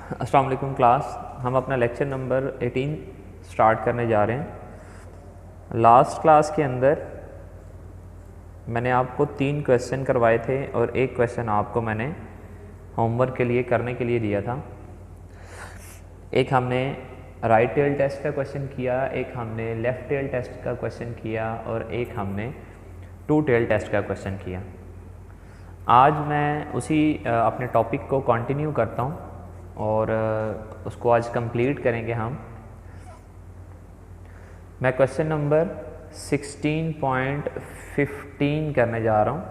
अस्सलाम वालेकुम क्लास। हम अपना लेक्चर नंबर 18 स्टार्ट करने जा रहे हैं। लास्ट क्लास के अंदर मैंने आपको 3 क्वेश्चन करवाए थे और एक क्वेश्चन आपको मैंने होमवर्क के लिए करने के लिए दिया था। एक हमने राइट टेल टेस्ट का क्वेश्चन किया, एक हमने लेफ़्ट टेल टेस्ट का क्वेश्चन किया और एक हमने टू टेल टेस्ट का क्वेश्चन किया। आज मैं उसी अपने टॉपिक को कंटिन्यू करता हूँ और उसको आज कंप्लीट करेंगे हम। मैं क्वेश्चन नंबर 16.15 करने जा रहा हूँ।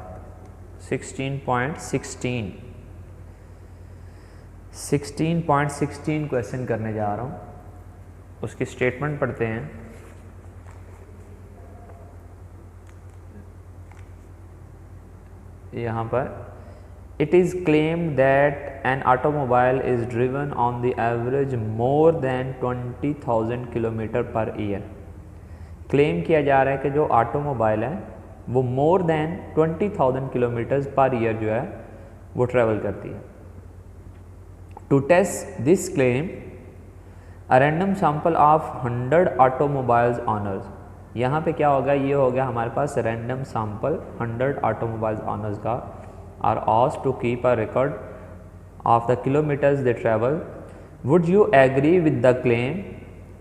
16.16 क्वेश्चन करने जा रहा हूँ। उसकी स्टेटमेंट पढ़ते हैं। यहाँ पर It is claimed that an automobile is driven on the average more than 20,000 kilometre per year. Claim किया जा रहा है कि जो ऑटोमोबाइल है वो more than 20,000 kilometres per year जो है वो ट्रेवल करती है। To test this claim a random sample of 100 automobiles owners. यहाँ पे क्या होगा, ये हो गया हमारे पास रैंडम सैंपल 100 ऑटोमोबाइल्स ऑनर्स का are asked to keep a record of the kilometers they travel. Would you agree with the claim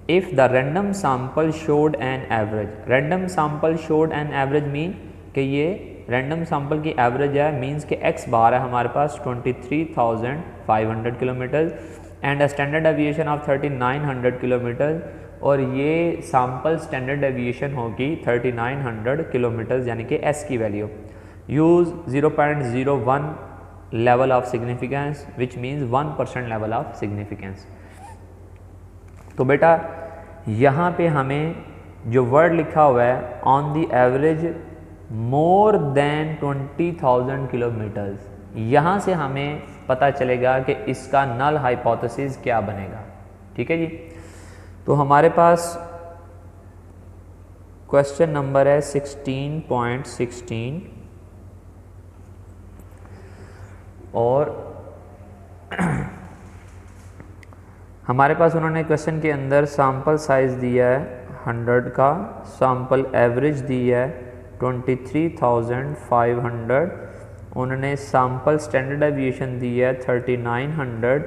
if the random sample showed an average? Random sample showed an average mean कि ये random sample की average है, means कि x बार है हमारे पास 23,500 kilometre and a standard deviation of 3,900 kilometre, और ये sample standard deviation होगी 3,900 किलोमीटर यानी कि s की value. use 0.01 level of significance which means 1% level of significance। तो बेटा यहाँ पे हमें जो वर्ड लिखा हुआ है on the average more than 20,000 kilometres, यहाँ से हमें पता चलेगा कि इसका नल हाइपोथेसिस क्या बनेगा। ठीक है जी। तो हमारे पास क्वेश्चन नंबर है 16.16 और हमारे पास उन्होंने क्वेश्चन के अंदर सैम्पल साइज़ दिया है 100 का, सैम्पल एवरेज दिया है 23,500, उन्होंने सैम्पल स्टैंडर्ड डेविएशन दिया है 3,900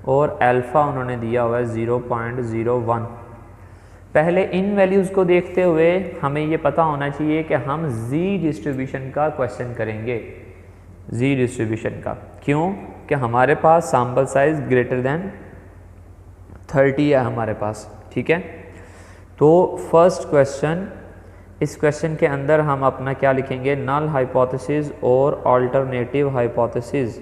और अल्फ़ा उन्होंने दिया हुआ है 0.01। पहले इन वैल्यूज़ को देखते हुए हमें ये पता होना चाहिए कि हम जी डिस्ट्रीब्यूशन का क्वेश्चन करेंगे। जी डिस्ट्रीब्यूशन का क्यों कि हमारे पास सैम्पल साइज ग्रेटर देन 30 है हमारे पास। ठीक है। तो फर्स्ट क्वेश्चन, इस क्वेश्चन के अंदर हम अपना क्या लिखेंगे, नल हाइपोथेसिस और अल्टरनेटिव हाइपोथेसिस।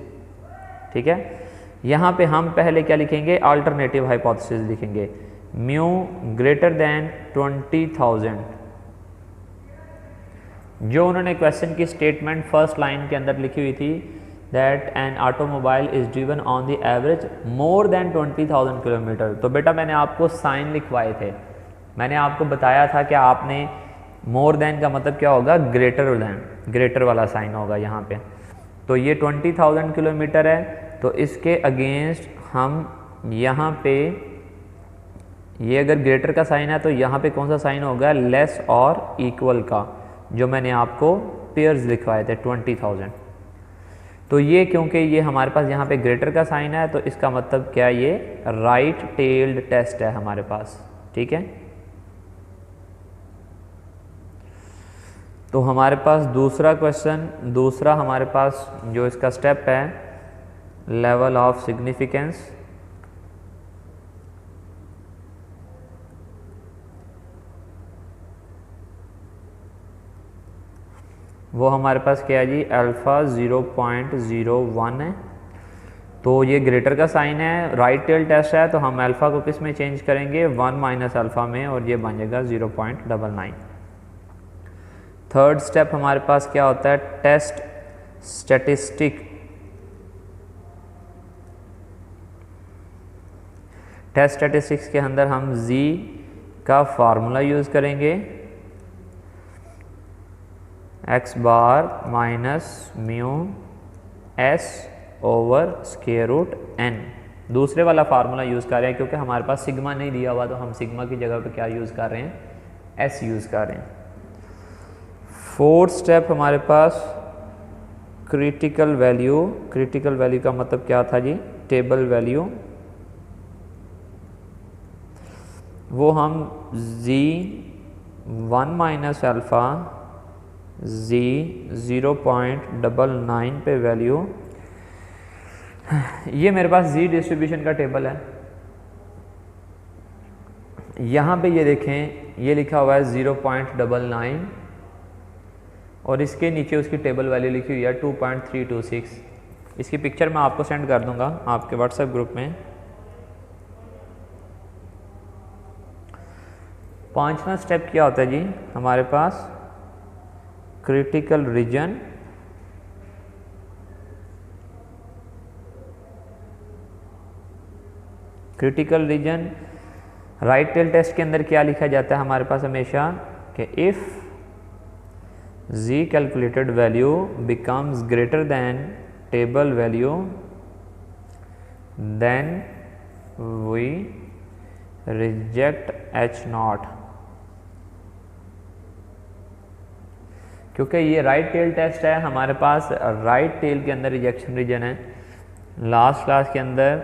ठीक है। यहाँ पे हम पहले क्या लिखेंगे, अल्टरनेटिव हाइपोथेसिस लिखेंगे। म्यू ग्रेटर देन 20,000, जो उन्होंने क्वेश्चन की स्टेटमेंट फर्स्ट लाइन के अंदर लिखी हुई थी that an automobile is driven on the average more than 20,000 kilometre. तो बेटा मैंने आपको साइन लिखवाए थे, मैंने आपको बताया था कि आपने मोर देन का मतलब क्या होगा, ग्रेटर देन, ग्रेटर वाला साइन होगा यहाँ पे। तो ये 20,000 किलोमीटर है, तो इसके अगेंस्ट हम यहाँ पे, ये अगर ग्रेटर का साइन है तो यहाँ पे कौन सा साइन होगा, लेस और इक्वल का, जो मैंने आपको पेयर्स लिखवाए थे 20,000। तो ये क्योंकि ये हमारे पास यहाँ पे ग्रेटर का साइन है तो इसका मतलब क्या, ये राइट टेल्ड टेस्ट है हमारे पास। ठीक है। तो हमारे पास दूसरा क्वेश्चन, दूसरा हमारे पास जो इसका स्टेप है लेवल ऑफ सिग्निफिकेंस। वो हमारे पास क्या है जी, अल्फ़ा 0.01 है। तो ये ग्रेटर का साइन है, राइट टेल टेस्ट है, तो हम अल्फ़ा को किस में चेंज करेंगे, 1 माइनस अल्फ़ा में, और ये बन जाएगा 0.99। थर्ड स्टेप हमारे पास क्या होता है, टेस्ट स्टैटिस्टिक। टेस्ट स्टैटिस्टिक्स के अंदर हम जी का फार्मूला यूज़ करेंगे, X bar minus mu S over square root N. दूसरे वाला फार्मूला यूज़ कर रहे हैं, क्योंकि हमारे पास सिग्मा नहीं दिया हुआ, तो हम सिग्मा की जगह पे क्या यूज़ कर रहे हैं, एस यूज़ कर रहे हैं। फोर्थ स्टेप हमारे पास क्रिटिकल वैल्यू। क्रिटिकल वैल्यू का मतलब क्या था जी, टेबल वैल्यू। वो हम Z1 माइनस अल्फ़ा Z0.99 पे वैल्यू, ये मेरे पास Z डिस्ट्रीब्यूशन का टेबल है। यहाँ पे ये देखें, ये लिखा हुआ है 0.99 और इसके नीचे उसकी टेबल वैल्यू लिखी हुई है 2.326। इसकी पिक्चर मैं आपको सेंड कर दूंगा आपके व्हाट्सएप ग्रुप में। पांचवा स्टेप क्या होता है जी हमारे पास, critical region. Critical region right tail test के अंदर क्या लिखा जाता है हमारे पास हमेशा कि if Z calculated value becomes greater than table value, then we reject H0। क्योंकि ये राइट टेल टेस्ट है, हमारे पास राइट टेल के अंदर रिजेक्शन रीजन है। लास्ट क्लास के अंदर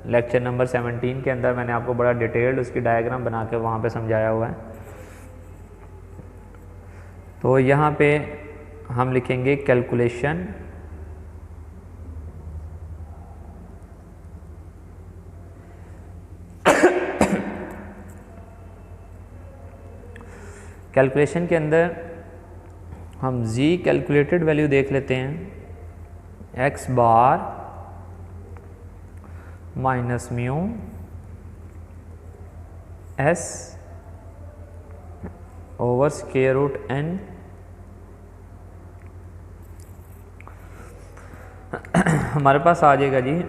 लेक्चर नंबर 17 के अंदर मैंने आपको बड़ा डिटेल्ड उसकी डायग्राम बना के वहाँ पे समझाया हुआ है। तो यहाँ पे हम लिखेंगे कैलकुलेशन कैलकुलेशन के अंदर हम Z कैलकुलेटेड वैल्यू देख लेते हैं, x bar minus mu s over square root n। हमारे पास आ जाएगा जी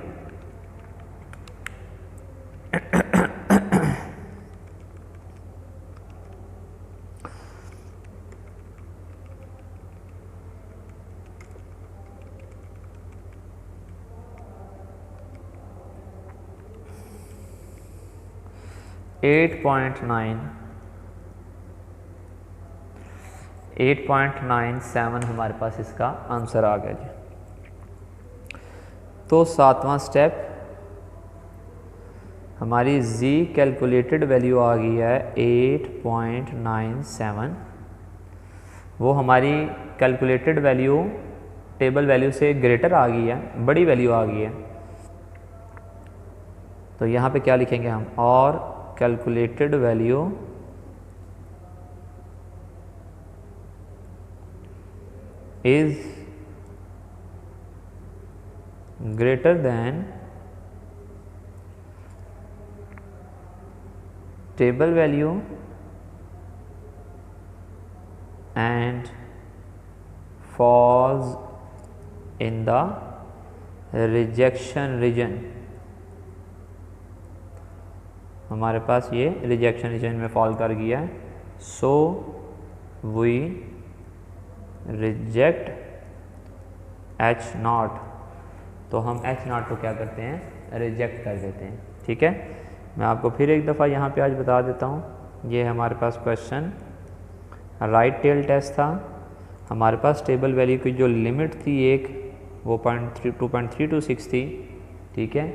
8.97 हमारे पास इसका आंसर आ गया जी। तो सातवां स्टेप हमारी Z कैलकुलेटेड वैल्यू आ गई है 8.97। वो हमारी कैलकुलेटेड वैल्यू टेबल वैल्यू से ग्रेटर आ गई है, बड़ी वैल्यू आ गई है। तो यहाँ पे क्या लिखेंगे हम, और calculated value is greater than table value and falls in the rejection region। हमारे पास ये रिजेक्शन रीजन में फॉल कर गया है, सो वी रिजेक्ट H0। तो हम H0 को क्या करते हैं, रिजेक्ट कर देते हैं। ठीक है, मैं आपको फिर एक दफ़ा यहाँ पे आज बता देता हूँ। ये हमारे पास क्वेश्चन राइट टेल टेस्ट था। हमारे पास टेबल वैल्यू की जो लिमिट थी एक, वो 2.326 थी। ठीक है,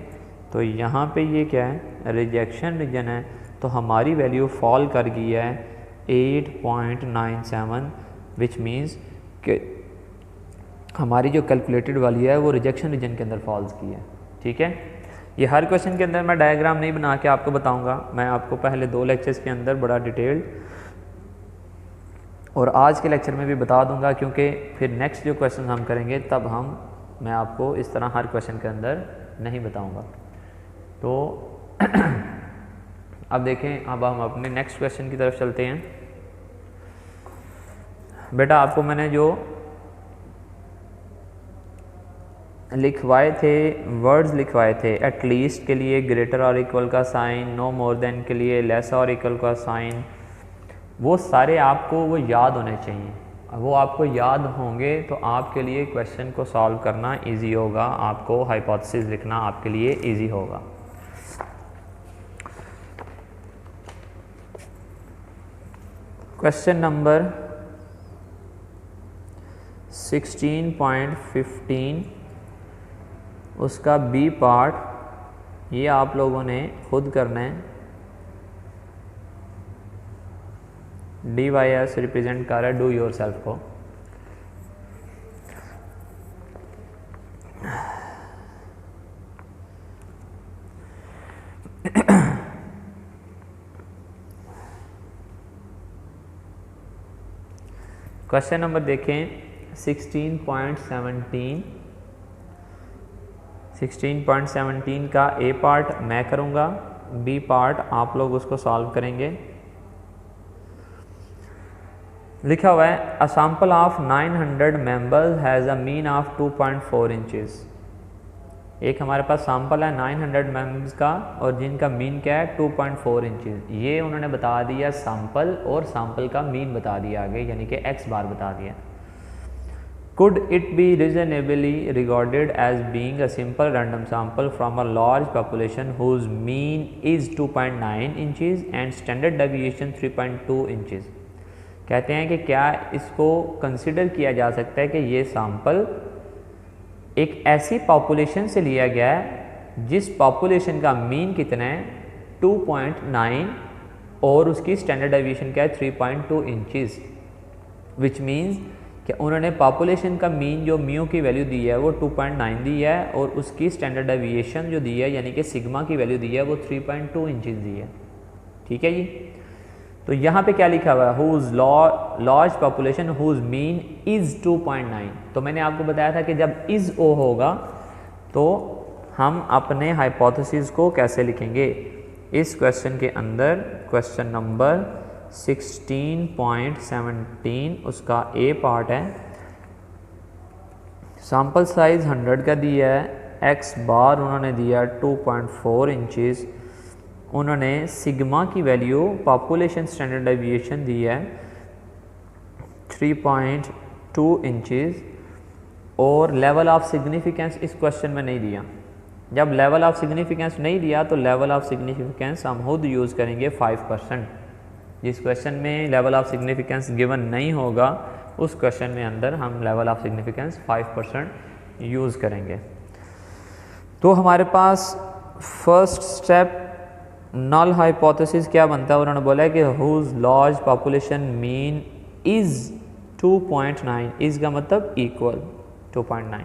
तो यहाँ पे ये क्या है, रिजेक्शन रीजन है, तो हमारी वैल्यू फॉल कर गई है 8.97, विच मीन्स कि हमारी जो कैलकुलेटेड वैल्यू है वो रिजेक्शन रीजन के अंदर फॉल्स की है। ठीक है, ये हर क्वेश्चन के अंदर मैं डायग्राम नहीं बना के आपको बताऊंगा, मैं आपको पहले 2 लेक्चर्स के अंदर बड़ा डिटेल्ड और आज के लेक्चर में भी बता दूंगा, क्योंकि फिर नेक्स्ट जो क्वेश्चन हम करेंगे तब मैं आपको इस तरह हर क्वेश्चन के अंदर नहीं बताऊंगा। तो अब देखें, अब हम अपने नेक्स्ट क्वेश्चन की तरफ चलते हैं। बेटा आपको मैंने जो लिखवाए थे, वर्ड्स लिखवाए थे, एटलीस्ट के लिए ग्रेटर और इक्वल का साइन, नो मोर देन के लिए लेस और इक्वल का साइन, वो सारे आपको वो याद होने चाहिए। वो आपको याद होंगे तो आपके लिए क्वेश्चन को सॉल्व करना इजी होगा, आपको हाइपोथेसिस लिखना आपके लिए इजी होगा। क्वेश्चन नंबर 16.15 उसका बी पार्ट, ये आप लोगों ने खुद करना है। डी वाई एस रिप्रेजेंट कर रहा है डू योर सेल्फ को। क्वेश्चन नंबर देखें 16.17 का ए पार्ट मैं करूँगा, बी पार्ट आप लोग उसको सॉल्व करेंगे। लिखा हुआ है अ sample of 900 members has a mean of 2.4 inches. एक हमारे पास सैंपल है 900 मेंबर्स का और जिनका मीन क्या है 2.4 इंचेस। ये उन्होंने बता दिया सैंपल और सैंपल का मीन बता दिया आगे, यानी कि एक्स बार बता दिया। Could it be reasonably regarded as being a simple random sample from a large population whose mean is 2.9 inches and standard deviation 3.2 inches? कहते हैं कि क्या इसको कंसिडर किया जा सकता है कि ये सैंपल एक ऐसी पॉपुलेशन से लिया गया है जिस पॉपुलेशन का मीन कितना है 2.9 और उसकी स्टैंडर्ड डेविएशन क्या है 3.2 इंचेस, विच मीन्स कि उन्होंने पॉपुलेशन का मीन जो म्यू की वैल्यू दी है वो 2.9 दी है और उसकी स्टैंडर्ड डेविएशन जो दी है यानी कि सिग्मा की वैल्यू दी है वो 3.2 इंचेस दी है। ठीक है जी। तो यहाँ पे क्या लिखा हुआ है whose large population whose mean is 2.9। तो मैंने आपको बताया था कि जब इज़ ओ होगा तो हम अपने हाइपोथेसिस को कैसे लिखेंगे। इस क्वेश्चन के अंदर क्वेश्चन नंबर 16.17 उसका ए पार्ट है। सैंपल साइज 100 का दिया है, एक्स बार उन्होंने दिया 2.4 इंचेस, उन्होंने सिग्मा की वैल्यू पॉपुलेशन स्टैंडर्ड डेविएशन दी है 3.2 इंचेस और लेवल ऑफ सिग्निफिकेंस इस क्वेश्चन में नहीं दिया। जब लेवल ऑफ सिग्निफिकेंस नहीं दिया तो लेवल ऑफ सिग्निफिकेंस हम खुद यूज़ करेंगे 5%। जिस क्वेश्चन में लेवल ऑफ सिग्निफिकेंस गिवन नहीं होगा उस क्वेश्चन में अंदर हम लेवल ऑफ सिग्निफिकेंस 5% यूज़ करेंगे। तो हमारे पास फर्स्ट स्टेप नल हाइपोथेसिस क्या बनता है, उन्होंने बोला है कि whose large population mean is 2.9, is का मतलब इक्वल 2.9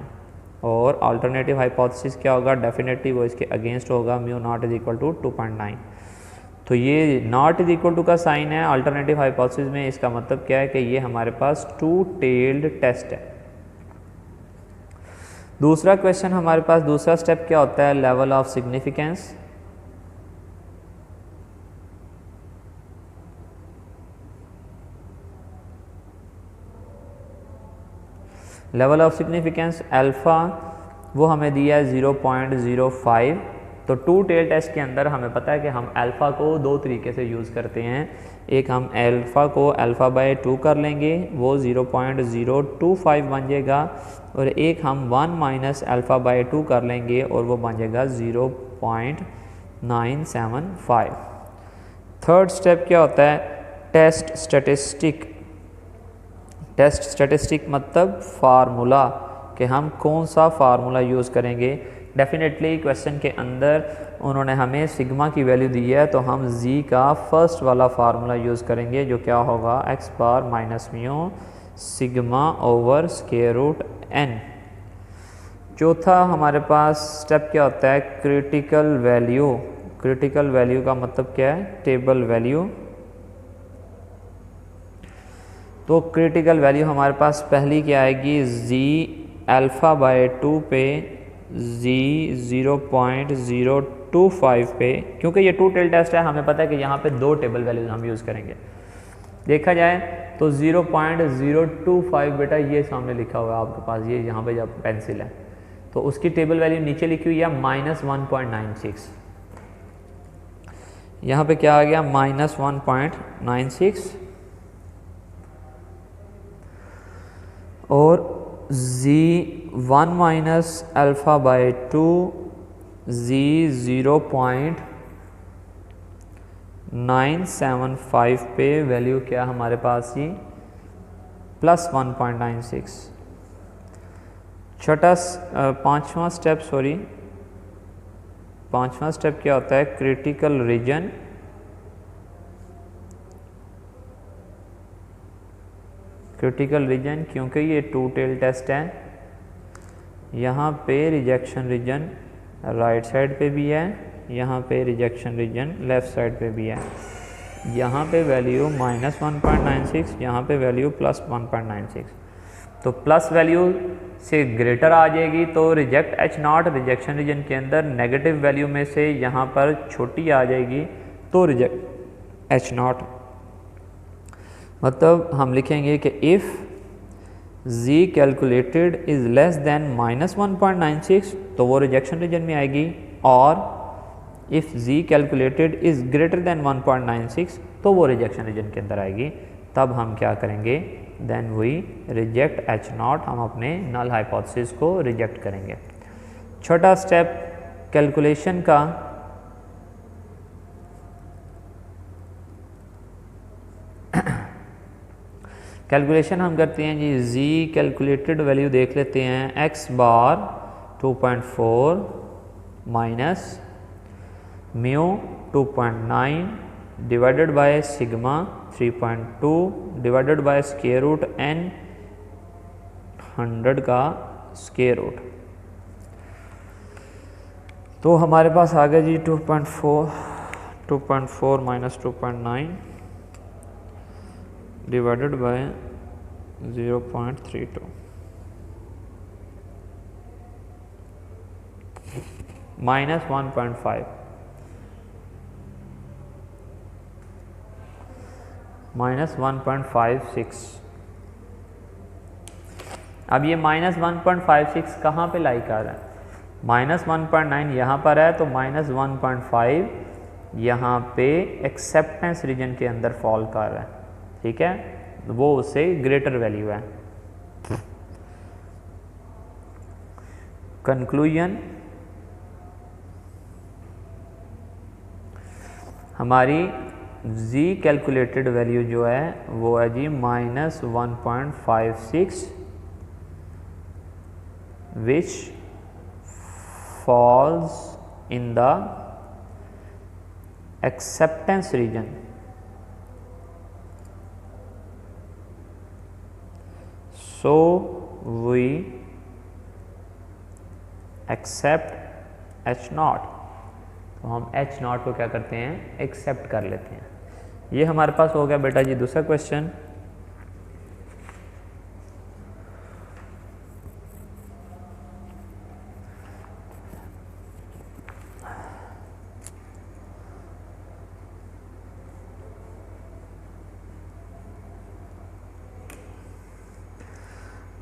और अल्टरनेटिव हाइपोथेसिस क्या होगा, डेफिनेटली वो इसके अगेंस्ट होगा, mu not is equal to 2.9। तो ये नॉट इज इक्वल टू का साइन है अल्टरनेटिव हाइपोथेसिस में, इसका मतलब क्या है कि ये हमारे पास टू टेल्ड टेस्ट है। दूसरा क्वेश्चन हमारे पास दूसरा स्टेप क्या होता है, level of significance. Level of significance alpha वो हमें दिया है 0.05। तो टू टेल टेस्ट के अंदर हमें पता है कि हम अल्फ़ा को दो तरीके से यूज़ करते हैं। एक हम अल्फ़ा को अल्फ़ा बाय 2 कर लेंगे, वो 0.025 बन जाएगा, और एक हम 1 माइनस अल्फ़ा बाय 2 कर लेंगे और वो बन जाएगा 0.975। थर्ड स्टेप क्या होता है, टेस्ट स्टैटिस्टिक। टेस्ट स्टैटिस्टिक मतलब फार्मूला, कि हम कौन सा फार्मूला यूज़ करेंगे। डेफिनेटली क्वेश्चन के अंदर उन्होंने हमें सिग्मा की वैल्यू दी है तो हम जी का फर्स्ट वाला फार्मूला यूज़ करेंगे जो क्या होगा, X bar minus mu sigma over square root N. चौथा हमारे पास स्टेप क्या होता है, क्रिटिकल वैल्यू। क्रिटिकल वैल्यू का मतलब क्या है, टेबल वैल्यू। तो क्रिटिकल वैल्यू हमारे पास पहली क्या आएगी, जी अल्फ़ा बाय 2 पे जी 0.025 पे, क्योंकि ये टू टेल टेस्ट है हमें पता है कि यहाँ पे दो टेबल वैल्यूज हम यूज़ करेंगे। देखा जाए तो 0.025 बेटा ये सामने लिखा हुआ है आपके पास, ये यहाँ पे जब पेंसिल है तो उसकी टेबल वैल्यू नीचे लिखी हुई है -1.96। यहाँ पे क्या आ गया, -1.96 और z1 minus alpha bye 2 z 975 पे वैल्यू क्या हमारे पास जी प्लस 1.96। पांचवा स्टेप क्या होता है, क्रिटिकल रीजन। क्योंकि ये टू टेल टेस्ट है, यहाँ पे रिजेक्शन रीजन राइट साइड पे भी है, यहाँ पे रिजेक्शन रीजन लेफ़्ट साइड पे भी है। यहाँ पे वैल्यू -1.96, यहाँ पे वैल्यू प्लस 1.96। तो प्लस वैल्यू से ग्रेटर आ जाएगी तो रिजेक्ट H0 रिजेक्शन रीजन के अंदर, नेगेटिव वैल्यू में से यहाँ पर छोटी आ जाएगी तो रिजेक्ट H0। मतलब हम लिखेंगे कि if z calculated is less than -1.96 तो वो रिजेक्शन रीजन में आएगी, और if z calculated is greater than 1.96 तो वो रिजेक्शन रीजन के अंदर आएगी। तब हम क्या करेंगे, देन वी रिजेक्ट H0, हम अपने नल हाइपोथेसिस को रिजेक्ट करेंगे। छोटा स्टेप कैलकुलेशन का, कैलकुलेशन हम करते हैं जी, z कैलकुलेटेड वैल्यू देख लेते हैं, x bar 2.4 minus mu 2.9 divided by sigma 3.2 divided by square root n 100 का स्क्वायर रूट। तो हमारे पास आ गया जी 2.4 minus 2.9 divided bye 0.32 minus 1.5 minus 1.56। अब ये माइनस 1.56 कहाँ पे लाई कर रहा है, -1.9 यहाँ पर है, तो -1.5 यहाँ पे एक्सेप्टेंस रीजन के अंदर फॉल कर रहा है, ठीक है, वो उससे ग्रेटर वैल्यू है। कंक्लूजन, हमारी z कैलकुलेटेड वैल्यू जो है वो है जी -1.56 which falls in the acceptance region. So we accept H0, तो हम H0 को क्या करते हैं, एक्सेप्ट कर लेते हैं। ये हमारे पास हो गया बेटा जी दूसरा क्वेश्चन।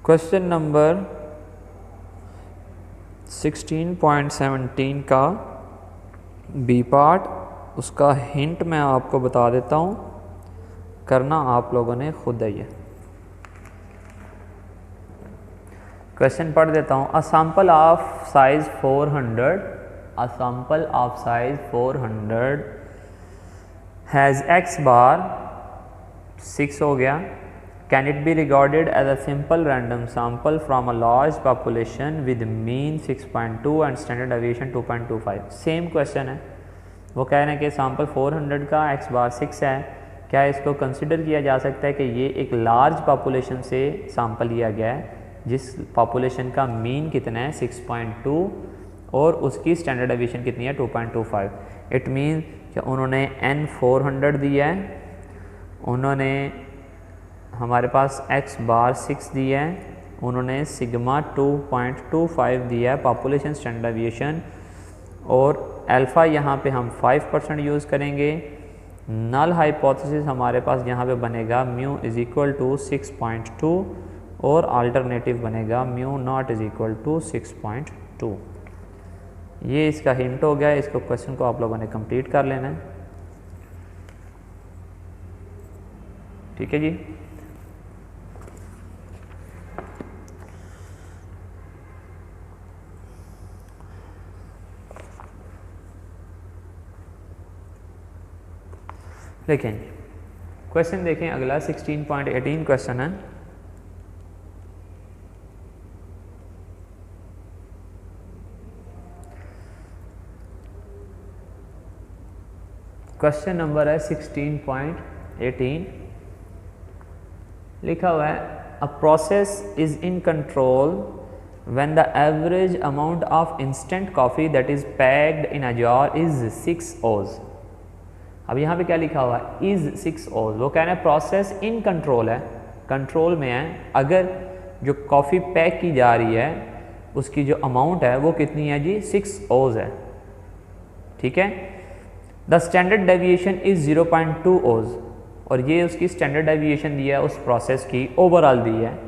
क्वेश्चन नंबर 16.17 का बी पार्ट, उसका हिंट मैं आपको बता देता हूँ, करना आप लोगों ने खुद है। ये क्वेश्चन पढ़ देता हूँ। A sample of size 400 has x bar 6 हो गया। Can it be regarded as a simple random sample from a large population with mean 6.2 and standard deviation 2.25। Same question है, वो कह रहे हैं कि सैंपल 400 का x बार 6 है, क्या इसको कंसिडर किया जा सकता है कि ये एक लार्ज पॉपुलेशन से सैंपल लिया गया है जिस पॉपुलेशन का मीन कितना है 6.2 और उसकी स्टैंडर्ड डेविएशन कितनी है 2.25। इट मीन कि उन्होंने n 400 दिया है, उन्होंने हमारे पास x बार 6 दिया है, उन्होंने सिग्मा 2.25 दिया है पॉपुलेशन स्टैंडर्ड डेविएशन, और अल्फ़ा यहाँ पे हम 5% यूज़ करेंगे। नल हाइपोथेसिस हमारे पास यहाँ पे बनेगा म्यू इज़ इक्वल टू 6.2 और अल्टरनेटिव बनेगा mu not is equal to 6.2। ये इसका हिंट हो गया। इसको क्वेश्चन को आप लोगों ने कंप्लीट कर लेना है, ठीक है जी। देखें क्वेश्चन देखें अगला 16.18 क्वेश्चन है। क्वेश्चन नंबर है 16.18, लिखा हुआ है a process is in control when the average amount of instant coffee that is packed in a jar is 6 ओज। अब यहाँ पे क्या लिखा हुआ है, इज 6 ओज। वो कह रहे हैं प्रोसेस इन कंट्रोल है, कंट्रोल में है, अगर जो कॉफ़ी पैक की जा रही है उसकी जो अमाउंट है वो कितनी है जी, 6 ओज है। ठीक है, द स्टैंडर्ड डेविएशन इज़ 0.2 ओज, और ये उसकी स्टैंडर्ड डेविएशन दी है उस प्रोसेस की, ओवरऑल दी है।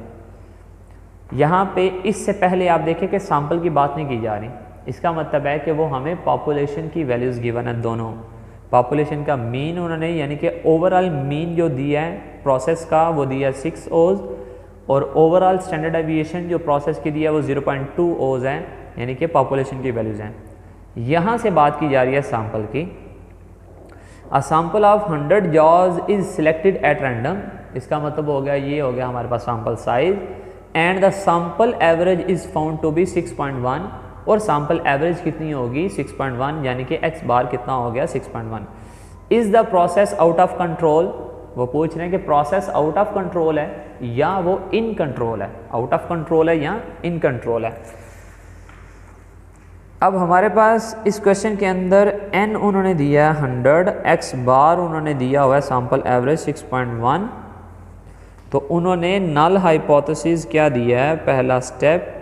यहाँ पे इससे पहले आप देखें कि सैंपल की बात नहीं की जा रही, इसका मतलब है कि वो हमें पॉपुलेशन की वैल्यूज़ गिवन है, दोनों पॉपुलेशन का मीन उन्होंने यानी कि ओवरऑल मीन जो दिया है प्रोसेस का वो दिया है 6 ओज, और ओवरऑल स्टैंडर्ड डेविएशन जो प्रोसेस की दिया है वो 0.2 ओज है, यानी कि पॉपुलेशन की वैल्यूज़ हैं। यहाँ से बात की जा रही है सैंपल की। A sample of 100 jars is selected at random, इसका मतलब हो गया, ये हो गया हमारे पास sample size, and the sample average is found to be 6.1, और सैंपल एवरेज कितनी होगी 6.1, यानी कि x बार कितना हो गया 6.1। Is the process out of control, वो पूछ रहे हैं कि प्रोसेस आउट ऑफ कंट्रोल है या वो इन कंट्रोल है, आउट ऑफ कंट्रोल है या इन कंट्रोल है। अब हमारे पास इस क्वेश्चन के अंदर n उन्होंने दिया है 100, x बार उन्होंने दिया हुआ है सैंपल एवरेज 6.1, तो उन्होंने नल हाइपोथेसिस क्या दिया है, पहला स्टेप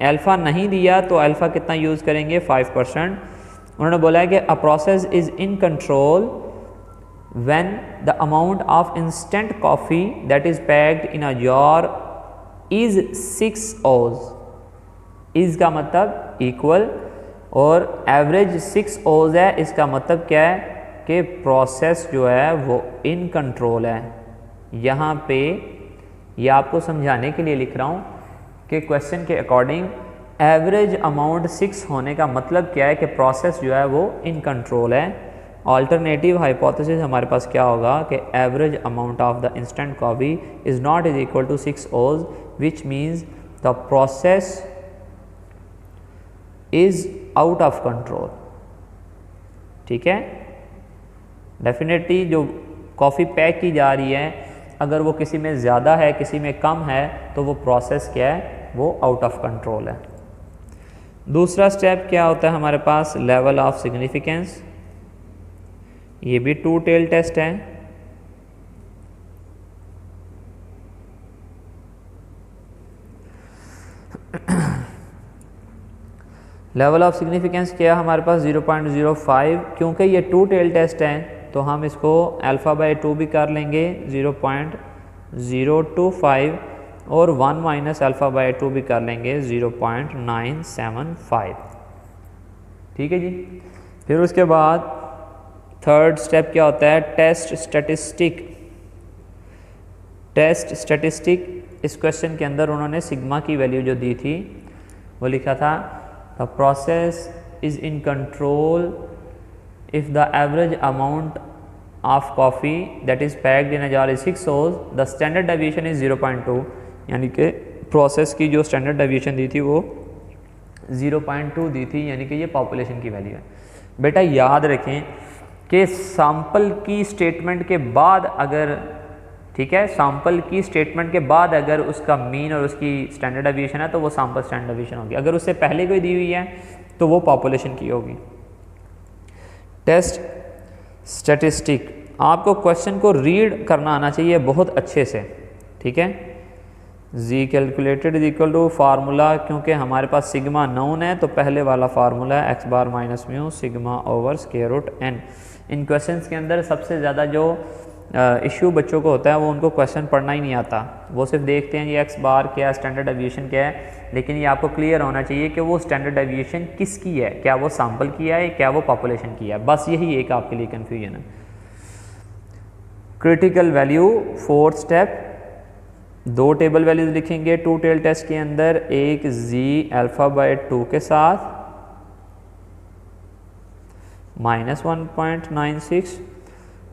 अल्फ़ा नहीं दिया तो अल्फ़ा कितना यूज़ करेंगे 5%। उन्होंने बोला है कि a process is in control when the amount of instant coffee that is packed in a jar is 6 ओज, इज़ का मतलब इक्वल, और एवरेज 6 ओज है, इसका मतलब क्या है कि प्रोसेस जो है वो इन कंट्रोल है। यहाँ पे ये आपको समझाने के लिए लिख रहा हूँ कि क्वेश्चन के अकॉर्डिंग एवरेज अमाउंट 6 होने का मतलब क्या है कि प्रोसेस जो है वो इन कंट्रोल है। ऑल्टरनेटिव हाइपोथेसिस हमारे पास क्या होगा कि average amount of the instant coffee is not is equal to 6 oz, which means the process is out of control. ठीक है, डेफिनेटली जो कॉफ़ी पैक की जा रही है अगर वो किसी में ज़्यादा है किसी में कम है तो वो प्रोसेस क्या है, वो आउट ऑफ कंट्रोल है। दूसरा स्टेप क्या होता है हमारे पास, लेवल ऑफ सिग्निफिकेंस, ये भी 2 टेल टेस्ट है। लेवल ऑफ सिग्निफिकेंस क्या है हमारे पास 0.05, क्योंकि ये 2 टेल टेस्ट हैं तो हम इसको अल्फ़ा बाय 2 भी कर लेंगे 0.025, और 1 माइनस अल्फ़ा बाय 2 भी कर लेंगे 0.975। ठीक है जी। फिर उसके बाद थर्ड स्टेप क्या होता है, टेस्ट स्टैटिस्टिक। टेस्ट स्टैटिस्टिक इस क्वेश्चन के अंदर उन्होंने सिग्मा की वैल्यू जो दी थी वो लिखा था the process is in control if the average amount of coffee that is packed in a jar is 6 oz, the standard deviation is 0.2, यानी कि प्रोसेस की जो स्टैंडर्ड डेविएशन दी थी वो 0.2 दी थी, यानी कि ये पॉपुलेशन की वैल्यू है। बेटा याद रखें कि सैंपल की स्टेटमेंट के बाद अगर, ठीक है, सैंपल की स्टेटमेंट के बाद अगर उसका मीन और उसकी स्टैंडर्ड डेविएशन है तो वो सैंपल स्टैंडर्ड डेविएशन होगी, अगर उससे पहले कोई दी हुई है तो वो पॉपुलेशन की होगी। टेस्ट स्टैटिस्टिक, आपको क्वेश्चन को रीड करना आना चाहिए बहुत अच्छे से। ठीक है, Z calculated is equal to formula, क्योंकि हमारे पास सिग्मा नोन है तो पहले वाला फार्मूला है X bar minus mu sigma over square root N. इन क्वेश्चंस के अंदर सबसे ज़्यादा जो इशू बच्चों को होता है वो उनको क्वेश्चन पढ़ना ही नहीं आता, वो सिर्फ देखते हैं ये एक्स बार क्या है, स्टैंडर्ड डेविएशन क्या है, लेकिन ये आपको क्लियर होना चाहिए कि वो स्टैंडर्ड डेविएशन किसकी है, क्या वो सैंपल की है, क्या वो पॉपुलेशन की है, बस यही एक आपके लिए कन्फ्यूजन है। Critical value fourth step, 2 table values लिखेंगे 2 टेल टेस्ट के अंदर, एक जी अल्फ़ा बाय 2 के साथ -1.96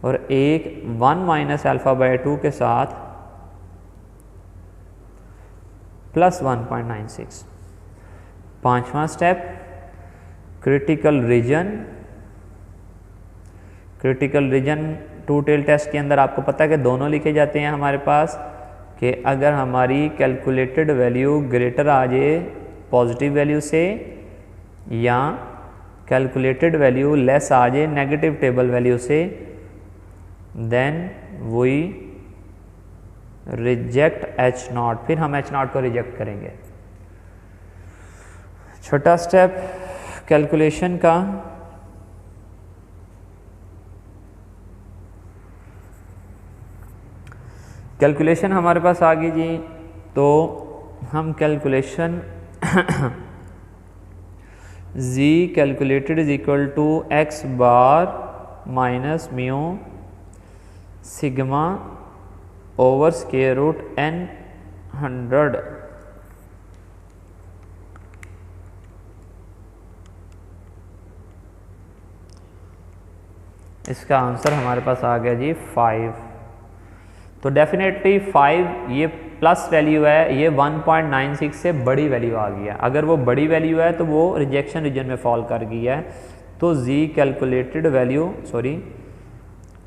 और एक 1 माइनस अल्फ़ा बाय 2 के साथ प्लस 1.96। पांचवा step critical region two tail test के अंदर आपको पता है कि दोनों लिखे जाते हैं हमारे पास, कि अगर हमारी कैलकुलेटेड वैल्यू ग्रेटर आ जाए पॉजिटिव वैल्यू से या कैलकुलेटेड वैल्यू लेस आ जाए नेगेटिव टेबल वैल्यू से, देन वी रिजेक्ट H0, फिर हम H0 को रिजेक्ट करेंगे। छोटा स्टेप कैलकुलेशन का, कैलकुलेशन हमारे पास आ गई जी, तो हम calculation z calculated is equal to x bar minus mu sigma over square root n 100 इसका आंसर हमारे पास आ गया जी 5। तो डेफिनेटली 5 ये प्लस वैल्यू है, ये 1.96 से बड़ी वैल्यू आ गई है। अगर वो बड़ी वैल्यू है तो वो रिजेक्शन रीजन में फॉल कर गई है। तो z कैलकुलेटेड वैल्यू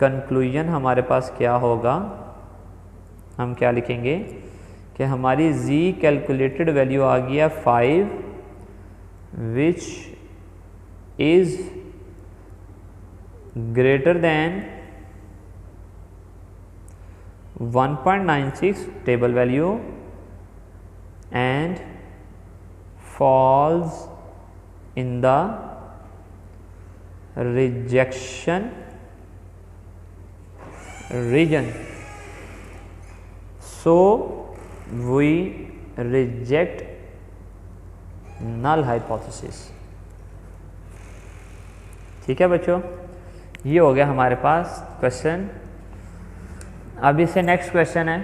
कंक्लूजन हमारे पास क्या होगा, हम क्या लिखेंगे कि हमारी z कैलकुलेटेड वैल्यू आ गई है 5 which is greater than 1.96 table value and falls in the rejection region. So we reject null hypothesis। ठीक है बच्चों, ये हो गया हमारे पास क्वेश्चन। अब इससे नेक्स्ट क्वेश्चन है,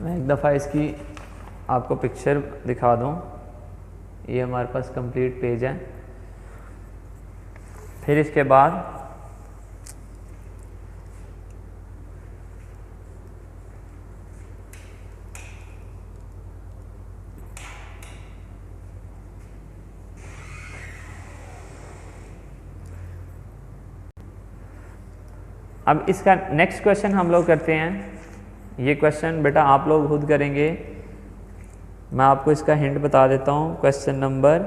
मैं एक दफ़ा इसकी आपको पिक्चर दिखा दूं। ये हमारे पास कंप्लीट पेज है। फिर इसके बाद अब इसका नेक्स्ट क्वेश्चन हम लोग करते हैं। ये क्वेश्चन बेटा आप लोग खुद करेंगे, मैं आपको इसका हिंट बता देता हूँ। क्वेश्चन नंबर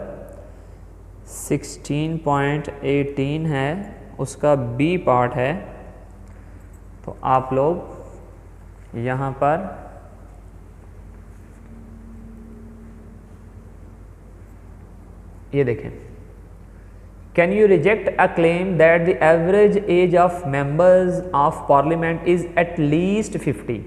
16.18 है, उसका बी पार्ट है। तो आप लोग यहाँ पर ये देखें, Can you reject a claim that the average age of members of parliament is at least 50?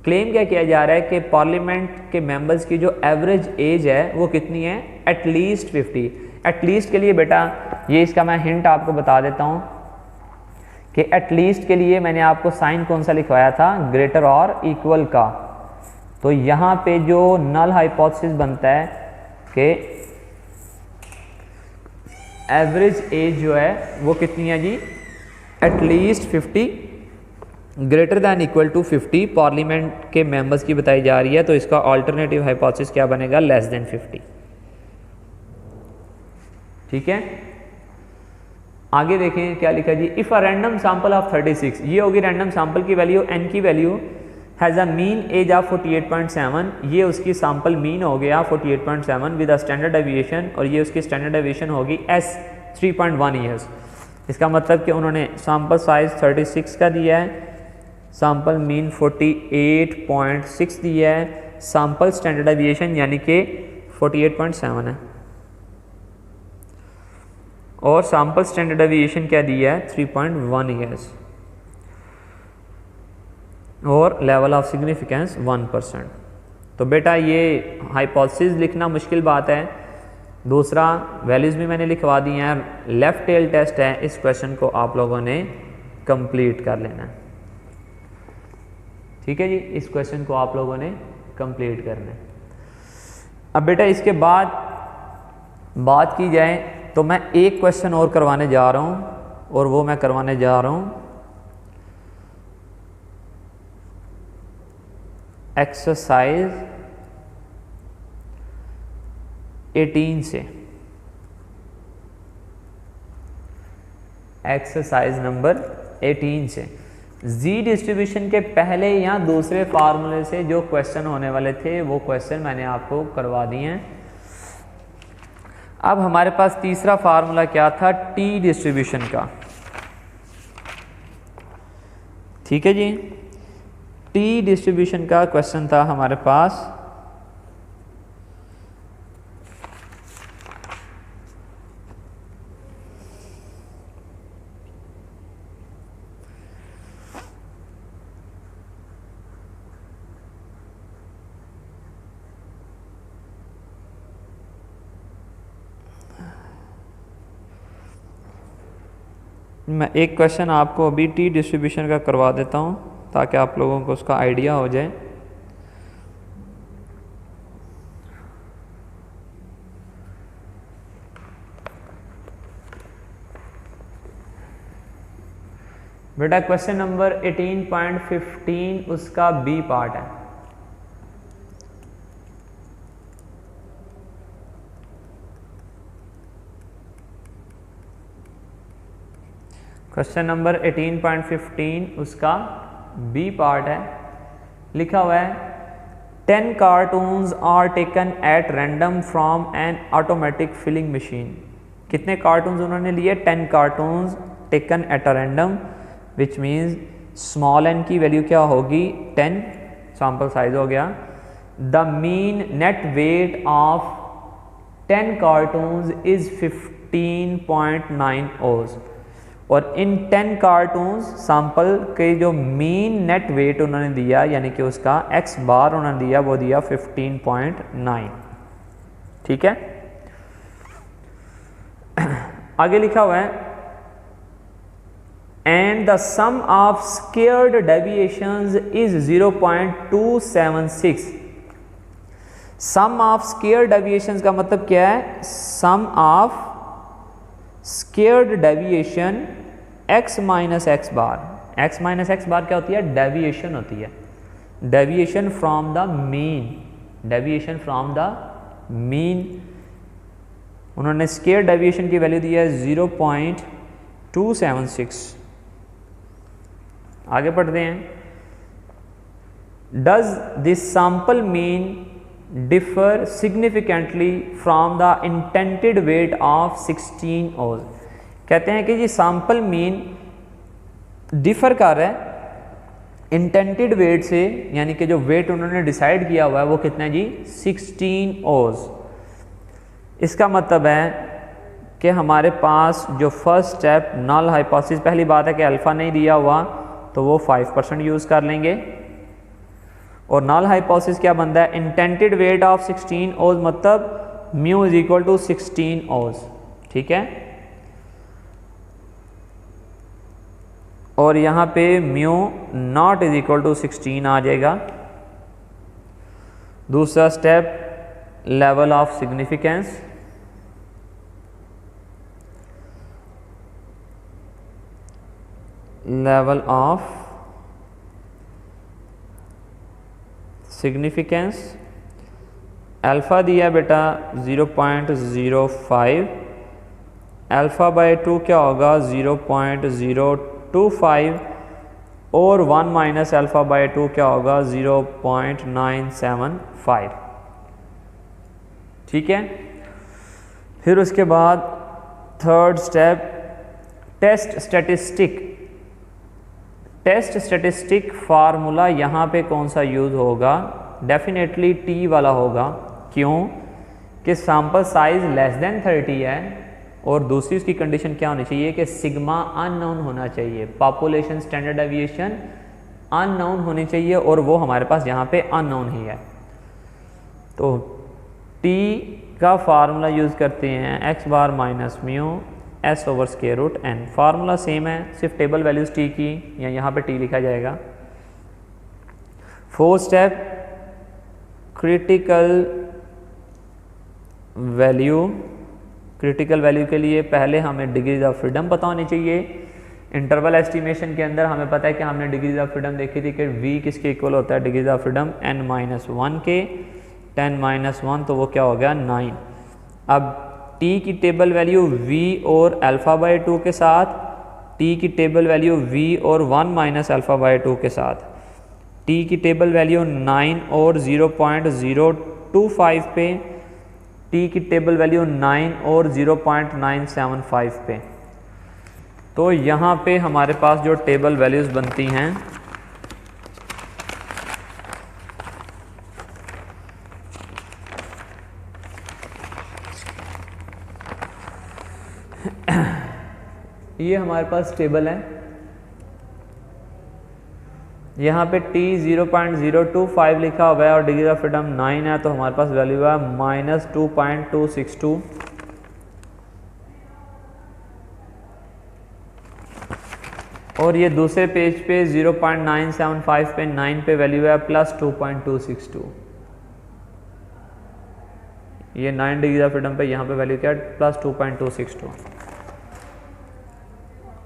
Claim क्या किया जा रहा है कि पार्लियामेंट के मेंबर्स की जो एवरेज एज है वो कितनी है, एटलीस्ट 50। एटलीस्ट के लिए बेटा ये इसका मैं हिंट आपको बता देता हूँ कि एटलीस्ट के लिए मैंने आपको साइन कौन सा लिखवाया था, ग्रेटर और इक्वल का। तो यहाँ पे जो नल हाइपोथेसिस बनता है कि एवरेज एज जो है वो कितनी है जी, at least 50, greater than equal to 50 parliament के मेंबर्स की बताई जा रही है। तो इसका अल्टरनेटिव हाइपोथेसिस क्या बनेगा, लेस देन 50। ठीक है, आगे देखें क्या लिखा जी, if a random sample of 36, ये होगी रैंडम सैंपल की वैल्यू, एन की value has a mean age of 48.7, ये उसकी सैंपल मीन हो गया 48.7 विद अ स्टैंडर्ड डेविएशन, और ये उसकी स्टैंडर्ड डेविएशन होगी S 3.1 ईयर्स। इसका मतलब कि उन्होंने सैंपल साइज 36 का दिया है, सैंपल मीन 48.6 दिया है, सैंपल स्टैंडर्ड डेविएशन यानी कि 48.7 है, और सैंपल स्टैंडर्ड डेविएशन क्या दिया है, 3.1 ईयर्स, और लेवल ऑफ सिग्निफिकेंस 1%। तो बेटा ये हाइपोथेसिस लिखना मुश्किल बात है। दूसरा वैल्यूज़ भी मैंने लिखवा दी हैं, लेफ्ट टेल टेस्ट है, इस क्वेश्चन को आप लोगों ने कंप्लीट कर लेना है। ठीक है जी, इस क्वेश्चन को आप लोगों ने कंप्लीट करना है। अब बेटा इसके बाद बात की जाए तो मैं एक क्वेश्चन और करवाने जा रहा हूँ, और वो मैं करवाने जा रहा हूँ एक्सरसाइज 18 से। एक्सरसाइज नंबर 18 से जी डिस्ट्रीब्यूशन के पहले या दूसरे फार्मूले से जो क्वेश्चन होने वाले थे वो क्वेश्चन मैंने आपको करवा दिए हैं। अब हमारे पास तीसरा फार्मूला क्या था, टी डिस्ट्रीब्यूशन का। ठीक है जी, टी डिस्ट्रीब्यूशन का क्वेश्चन था हमारे पास। मैं एक क्वेश्चन आपको अभी टी डिस्ट्रीब्यूशन का करवा देता हूं ताकि आप लोगों को उसका आइडिया हो जाए। बेटा क्वेश्चन नंबर 18.15 उसका बी पार्ट है। क्वेश्चन नंबर 18.15 उसका बी पार्ट है। लिखा हुआ है 10 cartons are taken at random from an automatic filling machine. कितने कार्टून्स उन्होंने लिए, 10 cartons taken at a random, which means small n की वैल्यू क्या होगी 10, सैम्पल साइज हो गया। The mean net weight of 10 cartons is 15.9 oz. और इन 10 कार्टून्स सैंपल के जो मीन नेट वेट उन्होंने दिया यानी कि उसका एक्स बार उन्होंने दिया वो दिया 15.9। ठीक है, आगे लिखा हुआ है and the sum of squared deviations is 0.276। Sum of squared deviations का मतलब क्या है, sum of squared deviation x minus X bar. x minus X bar क्या होती है, डेविएशन होती है, deviation from the mean, deviation from the mean. उन्होंने स्क्वेयर्ड डेविएशन की वैल्यू दी है 0.276। आगे पढ़ते हैं, does this sample mean differ significantly from the intended weight of 16 oz। कहते हैं कि जी सैंपल मीन डिफर कर रहा है इंटेंटेड वेट से, यानी कि जो वेट उन्होंने डिसाइड किया हुआ है वो कितना है जी 16 ओज। इसका मतलब है कि हमारे पास जो फर्स्ट स्टेप नल हाइपोथेसिस, पहली बात है कि अल्फा नहीं दिया हुआ तो वो 5% यूज़ कर लेंगे। और नल हाइपोथेसिस क्या बनता है, इंटेंटेड वेट ऑफ 16 ओज मतलब म्यू इज इक्वल टू 16 ओज। ठीक है, और यहाँ पे mu not is equal to 16 आ जाएगा। दूसरा step level of significance, level of significance, alpha दिया बेटा 0.05, अल्फ़ा बाय 2 क्या होगा 0.025 और 1 माइनस अल्फ़ा बाय 2 क्या होगा 0.975। ठीक है, फिर उसके बाद third step test statistic. Test statistic formula यहाँ पे कौन सा यूज़ होगा, डेफिनेटली टी वाला होगा। क्यों कि सैम्पल साइज लेस देन 30 है और दूसरी उसकी कंडीशन क्या होनी चाहिए कि सिग्मा अननोन होना चाहिए, पॉपुलेशन स्टैंडर्ड डेविएशन अननोन होनी चाहिए और वो हमारे पास यहाँ पे अननोन ही है। तो टी का फार्मूला यूज़ करते हैं X bar minus mu S over square root N. Formula same है, सिर्फ टेबल वैल्यूज टी की या यहाँ पे टी लिखा जाएगा। Fourth step critical value critical value के लिए पहले हमें डिग्रीज ऑफ फ्रीडम पता होनी चाहिए। इंटरवल एस्टिमेशन के अंदर हमें पता है कि हमने डिग्रीज ऑफ फ्रीडम देखी थी कि v किसके इक्वल होता है, डिग्रीज ऑफ फ्रीडम n-1 के, 10-1 तो वो क्या हो गया 9। अब t की टेबल वैल्यू v और α/2 के साथ, t की टेबल वैल्यू v और 1 - α/2 के साथ, t की टेबल वैल्यू 9 और 0.025 पे, t की टेबल वैल्यू 9 और 0.975 पे। तो यहाँ पे हमारे पास जो टेबल वैल्यूज़ बनती हैं ये हमारे पास टेबल है। यहाँ पे t 0.025 लिखा हुआ है और डिग्री ऑफ फ्रीडम 9 है, तो हमारे पास वैल्यू है -2.262। और ये दूसरे पेज पे 0.975 पे 9 पे वैल्यू है +2.262। ये 9 डिग्री ऑफ फ्रीडम पे यहाँ पे वैल्यू क्या है +2.262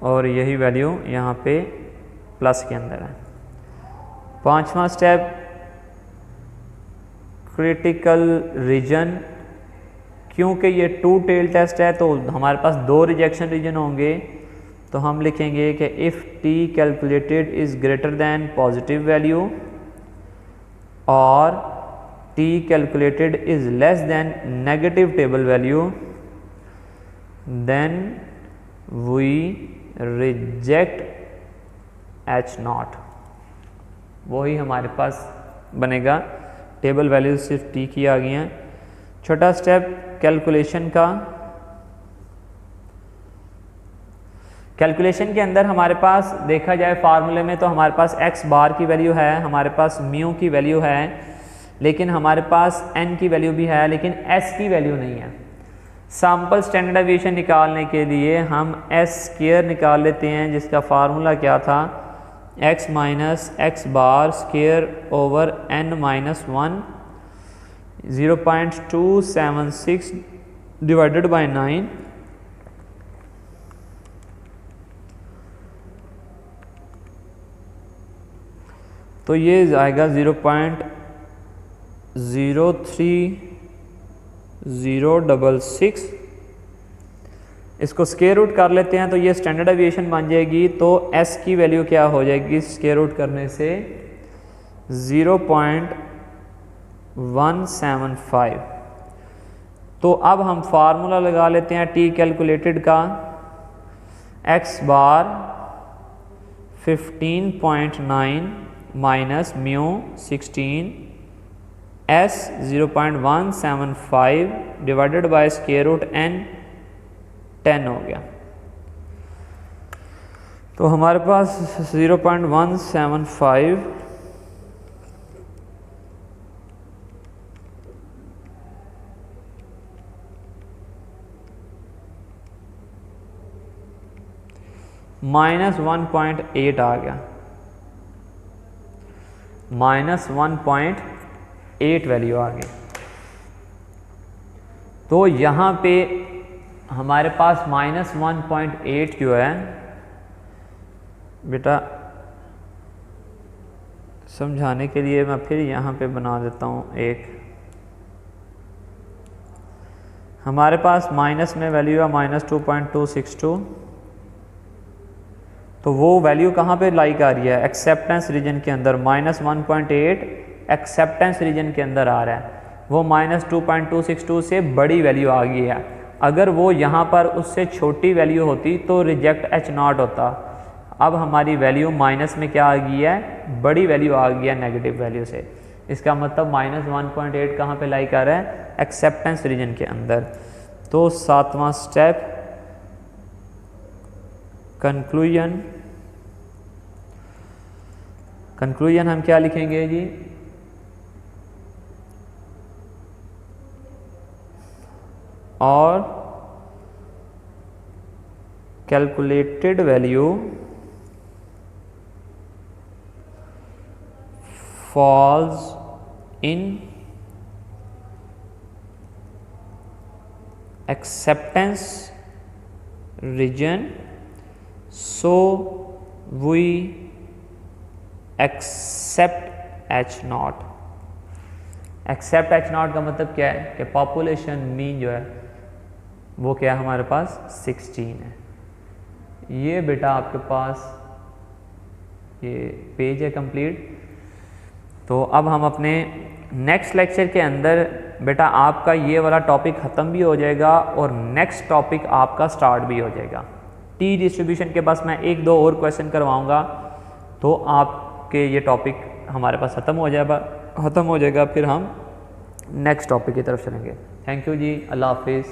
और यही वैल्यू यहाँ पे प्लस के अंदर है। पांचवा स्टेप क्रिटिकल रीजन। क्योंकि ये 2 टेल टेस्ट है तो हमारे पास 2 रिजेक्शन रीजन होंगे, तो हम लिखेंगे कि if t calculated is greater than positive value और t calculated is less than negative table value, then we reject H0। वही हमारे पास बनेगा। टेबल वैल्यू सिर्फ t की आ गई हैं। छोटा स्टेप कैलकुलेशन का। कैलकुलेशन के अंदर हमारे पास देखा जाए फार्मूले में तो हमारे पास x बार की वैल्यू है, हमारे पास म्यू की वैल्यू है, लेकिन हमारे पास n की वैल्यू भी है, लेकिन s की वैल्यू नहीं है। सैम्पल स्टैंडर्ड डेविएशन निकालने के लिए हम s² निकाल लेते हैं, जिसका फार्मूला क्या था x minus x bar square over n-1 0.276 divided by 9। तो ये आएगा 0.03066। इसको स्क्वायर रूट कर लेते हैं तो ये स्टैंडर्ड डेविएशन बन जाएगी। तो s की वैल्यू क्या हो जाएगी स्क्वायर रूट करने से 0.175। तो अब हम फार्मूला लगा लेते हैं t कैलकुलेटेड का। x bar 15.9 minus mu 16 s 0.175 divided by square root n 10 हो गया। तो हमारे पास 0.175 -1.8 आ गया। -1.8 वैल्यू आ गई। तो यहाँ पे हमारे पास -1.8 जो है, बेटा समझाने के लिए मैं फिर यहाँ पे बना देता हूँ एक। हमारे पास माइनस में वैल्यू है -2.262। तो वो वैल्यू कहाँ पे लाइक आ रही है एक्सेप्टेंस रीजन के अंदर। -1.8 एक्सेप्टेंस रीजन के अंदर आ रहा है। वो -2.262 से बड़ी वैल्यू आ गई है। अगर वो यहाँ पर उससे छोटी वैल्यू होती तो रिजेक्ट H0 होता। अब हमारी वैल्यू माइनस में क्या आ गई है, बड़ी वैल्यू आ गई है नेगेटिव वैल्यू से। इसका मतलब -1.8 कहाँ पे लाइक आ रहा है एक्सेप्टेंस रीजन के अंदर। तो 7वां स्टेप कंक्लूजन। कंक्लूजन हम क्या लिखेंगे जी, और calculated value falls in acceptance region, so we accept H naught। Accept H naught का मतलब क्या है कि पॉपुलेशन मीन जो है वो क्या है हमारे पास 16 है। ये बेटा आपके पास ये पेज है कंप्लीट। तो अब हम अपने नेक्स्ट लेक्चर के अंदर बेटा आपका ये वाला टॉपिक ख़त्म भी हो जाएगा और नेक्स्ट टॉपिक आपका स्टार्ट भी हो जाएगा। टी डिस्ट्रीब्यूशन के पास मैं 1-2 और क्वेश्चन करवाऊंगा तो आपके ये टॉपिक हमारे पास ख़त्म हो जाएगा, फिर हम नेक्स्ट टॉपिक की तरफ चलेंगे। थैंक यू जी, अल्लाह हाफिज़।